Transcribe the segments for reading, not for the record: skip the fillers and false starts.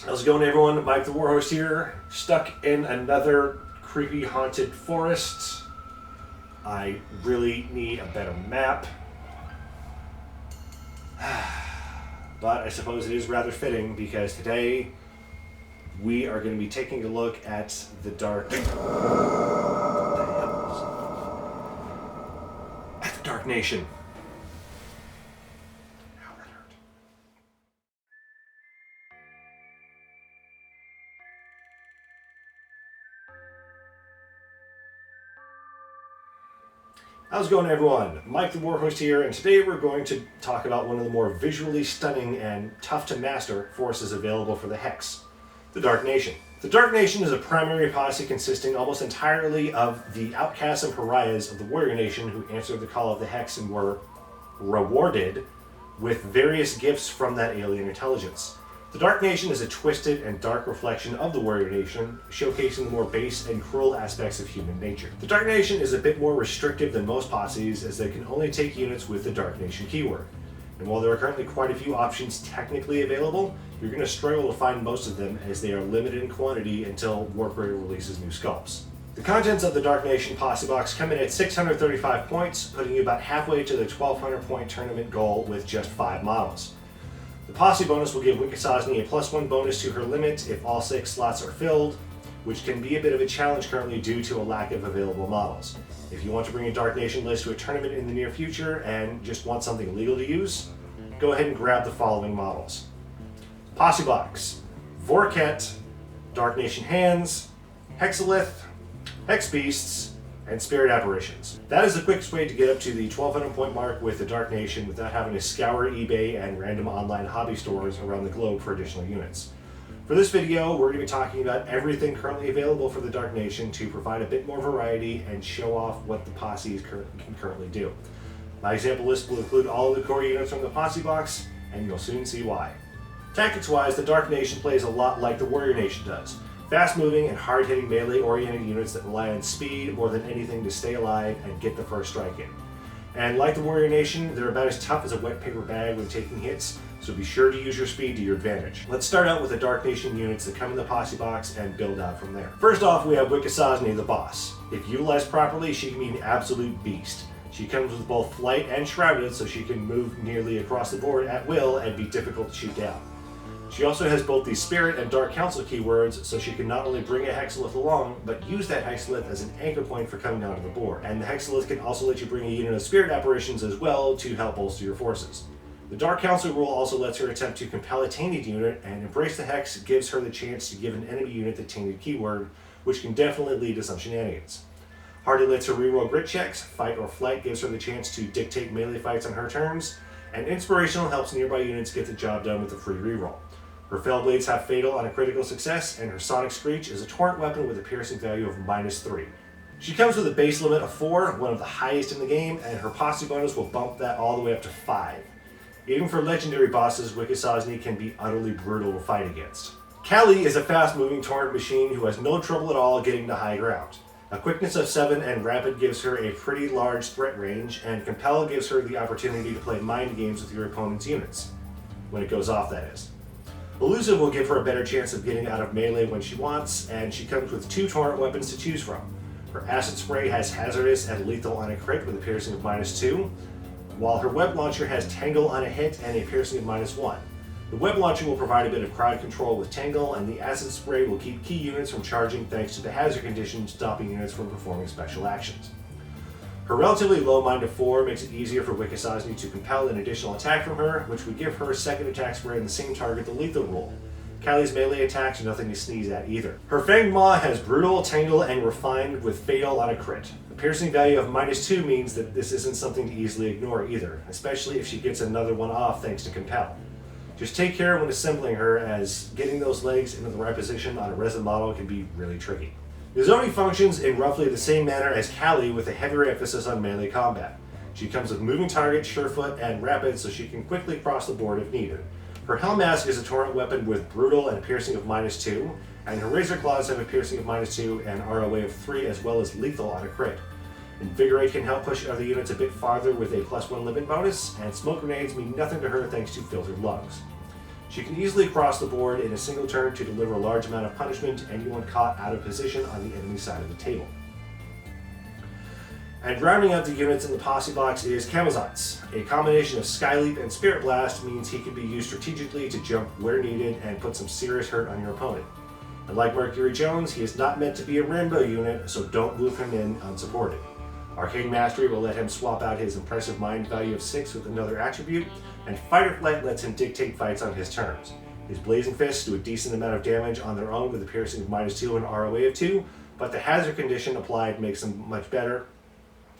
How's it going, everyone? Mike the Warhost here, stuck in another creepy haunted forest. I really need a better map. But I suppose it is rather fitting because today we are going to be taking a look at the Dark Nation. Ow, that hurt. How's it going, everyone? Mike the Warhost here, and today we're going to talk about one of the more visually stunning and tough to master forces available for the Hex, the Dark Nation. The Dark Nation is a primary posse consisting almost entirely of the outcasts and pariahs of the Warrior Nation who answered the call of the Hex and were rewarded with various gifts from that alien intelligence. The Dark Nation is a twisted and dark reflection of the Warrior Nation, showcasing the more base and cruel aspects of human nature. The Dark Nation is a bit more restrictive than most posses, as they can only take units with the Dark Nation keyword. And while there are currently quite a few options technically available, you're going to struggle to find most of them as they are limited in quantity until Warbringer releases new sculpts. The contents of the Dark Nation Posse box come in at 635 points, putting you about halfway to the 1200 point tournament goal with just 5 models. The Posse bonus will give Wicasasni a +1 bonus to her limit if all 6 slots are filled, which can be a bit of a challenge currently due to a lack of available models. If you want to bring a Dark Nation list to a tournament in the near future and just want something legal to use, go ahead and grab the following models. Posse box: Vorket, Dark Nation Hands, Hexalith, Hex Beasts, and Spirit Apparitions. That is the quickest way to get up to the 1200 point mark with the Dark Nation without having to scour eBay and random online hobby stores around the globe for additional units. For this video, we're going to be talking about everything currently available for the Dark Nation to provide a bit more variety and show off what the Posse can currently do. My example list will include all of the core units from the Posse box, and you'll soon see why. Tactics-wise, the Dark Nation plays a lot like the Warrior Nation does. Fast-moving and hard-hitting melee-oriented units that rely on speed more than anything to stay alive and get the first strike in. And like the Warrior Nation, they're about as tough as a wet paper bag when taking hits, so be sure to use your speed to your advantage. Let's start out with the Dark Nation units that come in the Posse box and build out from there. First off, we have Wicasasni, the boss. If utilized properly, she can be an absolute beast. She comes with both flight and shrouded, so she can move nearly across the board at will and be difficult to shoot down. She also has both the Spirit and Dark Council keywords, so she can not only bring a Hexalith along, but use that Hexalith as an anchor point for coming onto the board. And the Hexalith can also let you bring a unit of Spirit Apparitions as well to help bolster your forces. The Dark Council rule also lets her attempt to compel a tainted unit, and Embrace the Hex gives her the chance to give an enemy unit the tainted keyword, which can definitely lead to some shenanigans. Hardy lets her reroll grit checks, Fight or Flight gives her the chance to dictate melee fights on her turns, and Inspirational helps nearby units get the job done with a free reroll. Her Fell Blades have Fatal on a critical success, and her Sonic Screech is a torrent weapon with a piercing value of -3. She comes with a base limit of 4, one of the highest in the game, and her Posse bonus will bump that all the way up to 5. Even for legendary bosses, Wicasasni can be utterly brutal to fight against. Callie is a fast-moving torrent machine who has no trouble at all getting to high ground. A quickness of 7 and Rapid gives her a pretty large threat range, and Compel gives her the opportunity to play mind games with your opponent's units. When it goes off, that is. Elusive will give her a better chance of getting out of melee when she wants, and she comes with 2 torrent weapons to choose from. Her Acid Spray has Hazardous and Lethal on a crit with a piercing of -2, while her Web Launcher has Tangle on a hit and a piercing of -1. The Web Launcher will provide a bit of crowd control with Tangle, and the Acid Spray will keep key units from charging thanks to the hazard condition, stopping units from performing special actions. Her relatively low mind of 4 makes it easier for Wicasasni to compel an additional attack from her, which would give her a second attack spray on the same target the lethal rule. Callie's melee attacks are nothing to sneeze at either. Her Fanged Maw has Brutal, Tangle, and Refined with Fatal on a crit. A piercing value of -2 means that this isn't something to easily ignore either, especially if she gets another one off thanks to Compel. Just take care when assembling her, as getting those legs into the right position on a resin model can be really tricky. Nizhoni functions in roughly the same manner as Callie, with a heavier emphasis on melee combat. She comes with Moving Target, Surefoot, and Rapid, so she can quickly cross the board if needed. Her Hell Mask is a torrent weapon with Brutal and a piercing of -2, and her Razor Claws have a piercing of -2 and ROA of 3, as well as Lethal on a crit. Invigorate can help push other units a bit farther with a +1 limit bonus, and Smoke Grenades mean nothing to her thanks to Filtered Lungs. She can easily cross the board in a single turn to deliver a large amount of punishment to anyone caught out of position on the enemy side of the table. And rounding out the units in the Posse box is Camazotz. A combination of Skyleap and Spirit Blast means he can be used strategically to jump where needed and put some serious hurt on your opponent. And like Mercury Jones, he is not meant to be a Rainbow unit, so don't move him in unsupported. Arcane Mastery will let him swap out his impressive mind value of 6 with another attribute, and Fight or Flight lets him dictate fights on his terms. His Blazing Fists do a decent amount of damage on their own with a piercing of -2 and ROA of 2, but the hazard condition applied makes them much better,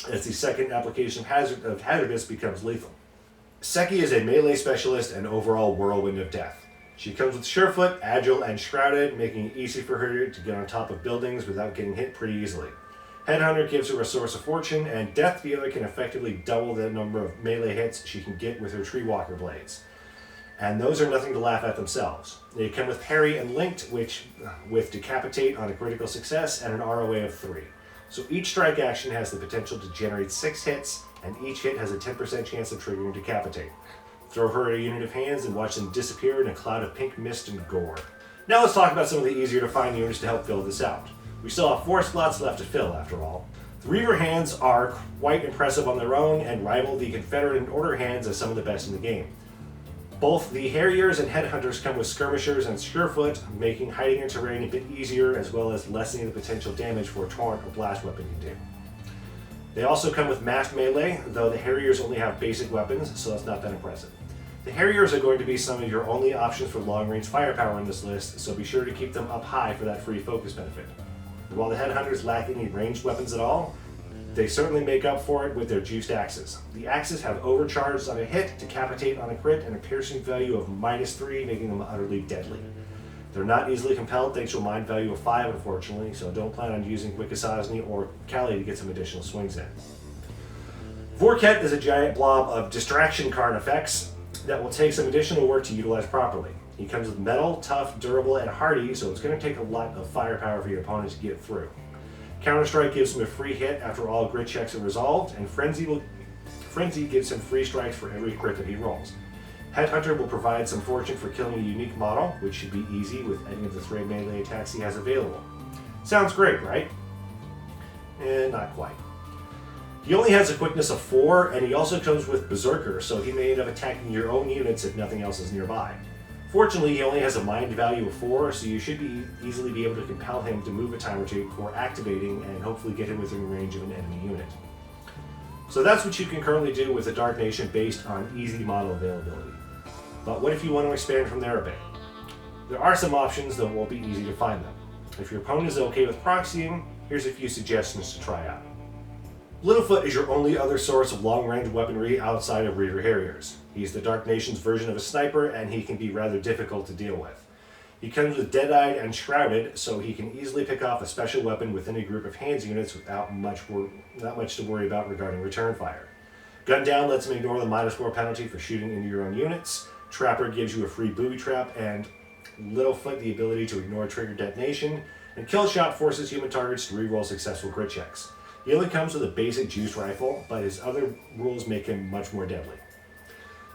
as the second application of Hazardous becomes lethal. Seki is a melee specialist and overall whirlwind of death. She comes with Surefoot, Agile, and Shrouded, making it easy for her to get on top of buildings without getting hit pretty easily. Headhunter gives her a source of fortune, and Death Dealer can effectively double the number of melee hits she can get with her Tree Walker blades. And those are nothing to laugh at themselves. They come with Parry and Linked, which with Decapitate on a critical success and an ROA of 3. So each strike action has the potential to generate 6 hits, and each hit has a 10% chance of triggering Decapitate. Throw her at a unit of hands and watch them disappear in a cloud of pink mist and gore. Now let's talk about some of the easier to find units to help fill this out. We still have 4 slots left to fill, after all. The Reaver hands are quite impressive on their own and rival the Confederate and Order hands as some of the best in the game. Both the Harriers and Headhunters come with Skirmishers and Surefoot, making hiding in terrain a bit easier as well as lessening the potential damage for a Torrent or Blast weapon you do. They also come with Massed Melee, though the Harriers only have basic weapons, so that's not that impressive. The Harriers are going to be some of your only options for long-range firepower in this list, so be sure to keep them up high for that free focus benefit. While the Headhunters lack any ranged weapons at all, they certainly make up for it with their juiced axes. The axes have overcharges on a hit, Decapitate on a crit, and a piercing value of -3, making them utterly deadly. They're not easily compelled thanks to a mind value of 5, unfortunately, so don't plan on using Wicasasni or Callie to get some additional swings in. Vorket is a giant blob of distraction card effects that will take some additional work to utilize properly. He comes with metal, tough, durable, and hardy, so it's going to take a lot of firepower for your opponent to get through. Counter-Strike gives him a free hit after all grit checks are resolved, and Frenzy gives him free strikes for every crit that he rolls. Headhunter will provide some fortune for killing a unique model, which should be easy with any of the 3 melee attacks he has available. Sounds great, right? Not quite. He only has a quickness of 4, and he also comes with Berserker, so he may end up attacking your own units if nothing else is nearby. Fortunately, he only has a mind value of 4, so you should easily be able to compel him to move a time or two before activating and hopefully get him within range of an enemy unit. So that's what you can currently do with the Dark Nation based on easy model availability. But what if you want to expand from there a bit? There are some options, though it won't be easy to find them. If your opponent is okay with proxying, here's a few suggestions to try out. Littlefoot is your only other source of long-range weaponry outside of Reaver Harriers. He's the Dark Nation's version of a sniper, and he can be rather difficult to deal with. He comes with Dead-Eyed and Shrouded, so he can easily pick off a special weapon within a group of hands units without not much to worry about regarding return fire. Gun Down lets him ignore the -4 penalty for shooting into your own units. Trapper gives you a free booby trap, and Littlefoot the ability to ignore trigger detonation, and Killshot forces human targets to reroll successful crit checks. He only comes with a basic juiced rifle, but his other rules make him much more deadly.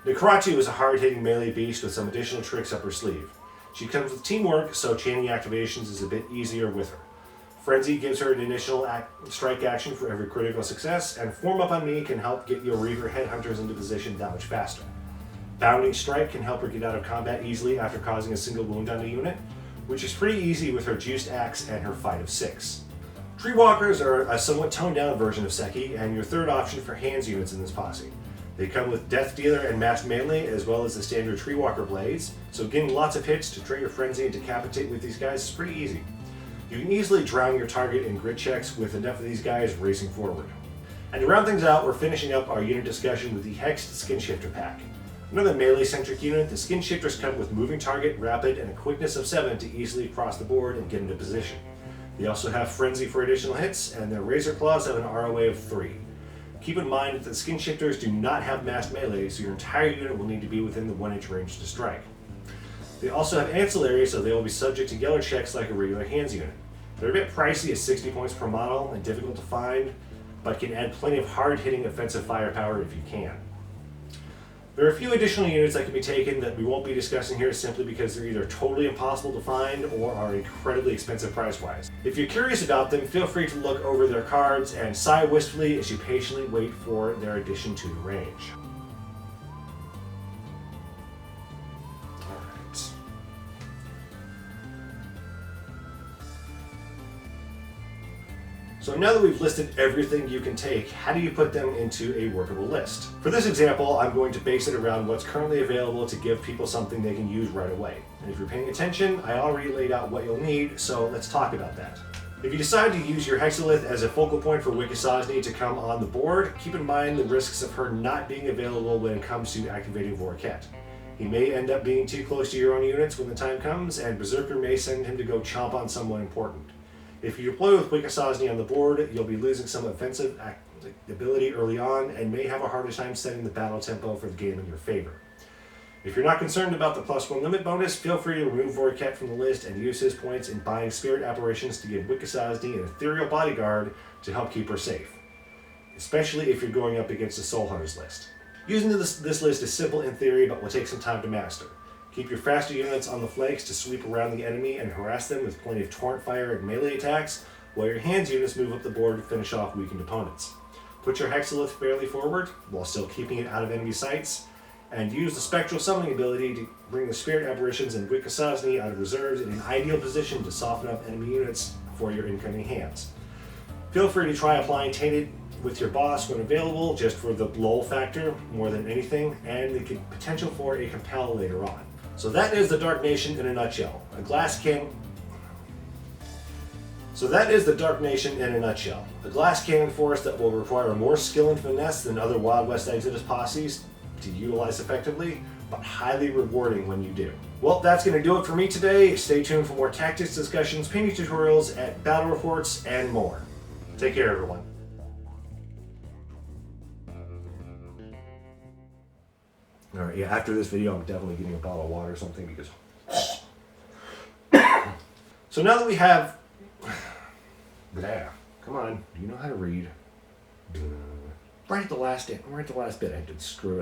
Karachi is a hard-hitting melee beast with some additional tricks up her sleeve. She comes with Teamwork, so chaining activations is a bit easier with her. Frenzy gives her an initial strike action for every critical success, and Form Up on Me can help get your Reaver Headhunters into position that much faster. Bounding Strike can help her get out of combat easily after causing a single wound on a unit, which is pretty easy with her Juiced Axe and her Fight of 6. Tree Walkers are a somewhat toned-down version of Seki, and your third option for hands units in this posse. They come with Death Dealer and Massed Melee, as well as the standard Tree Walker blades, so getting lots of hits to trigger Frenzy and Decapitate with these guys is pretty easy. You can easily drown your target in grit checks with enough of these guys racing forward. And to round things out, we're finishing up our unit discussion with the Hex Skinshifter pack. Another melee-centric unit, the Skinshifters come with Moving Target, Rapid, and a quickness of 7 to easily cross the board and get into position. They also have Frenzy for additional hits, and their Razor Claws have an ROA of 3. Keep in mind that the Skinshifters do not have Massed Melee, so your entire unit will need to be within the 1-inch range to strike. They also have Ancillary, so they will be subject to Yeller checks like a regular hands unit. They're a bit pricey at 60 points per model and difficult to find, but can add plenty of hard-hitting offensive firepower if you can. There are a few additional units that can be taken that we won't be discussing here simply because they're either totally impossible to find or are incredibly expensive price-wise. If you're curious about them, feel free to look over their cards and sigh wistfully as you patiently wait for their addition to the range. Alright. So now that we've listed everything you can take, how do you put them into a workable list? For this example, I'm going to base it around what's currently available to give people something they can use right away. And if you're paying attention, I already laid out what you'll need, so let's talk about that. If you decide to use your Hexalith as a focal point for Wicasasni to come on the board, keep in mind the risks of her not being available when it comes to activating Vorket. He may end up being too close to your own units when the time comes, and Berserker may send him to go chomp on someone important. If you deploy with Wicasasni on the board, you'll be losing some offensive ability early on and may have a harder time setting the battle tempo for the game in your favor. If you're not concerned about the +1 limit bonus, feel free to remove Vorket from the list and use his points in buying spirit apparitions to give Wicasasni an ethereal bodyguard to help keep her safe, especially if you're going up against a Soul Hunters list. Using this list is simple in theory, but will take some time to master. Keep your faster units on the flanks to sweep around the enemy and harass them with plenty of torrent fire and melee attacks, while your hands units move up the board to finish off weakened opponents. Put your Hexalith fairly forward, while still keeping it out of enemy sights, and use the Spectral Summoning ability to bring the Spirit Apparitions and Wicasasni out of reserves in an ideal position to soften up enemy units for your incoming hands. Feel free to try applying Tainted with your boss when available, just for the lull factor more than anything, and the potential for a compel later on. So that is the Dark Nation in a nutshell. A glass cannon force that will require more skill and finesse than other Wild West Exodus posses to utilize effectively, but highly rewarding when you do. Well, that's going to do it for me today. Stay tuned for more tactics discussions, painting tutorials, battle reports, and more. Take care, everyone. Alright, yeah, after this video, I'm definitely getting a bottle of water or something because... So now that we have... Blah. Come on, you know how to read. Right at the last bit, I did screw it up.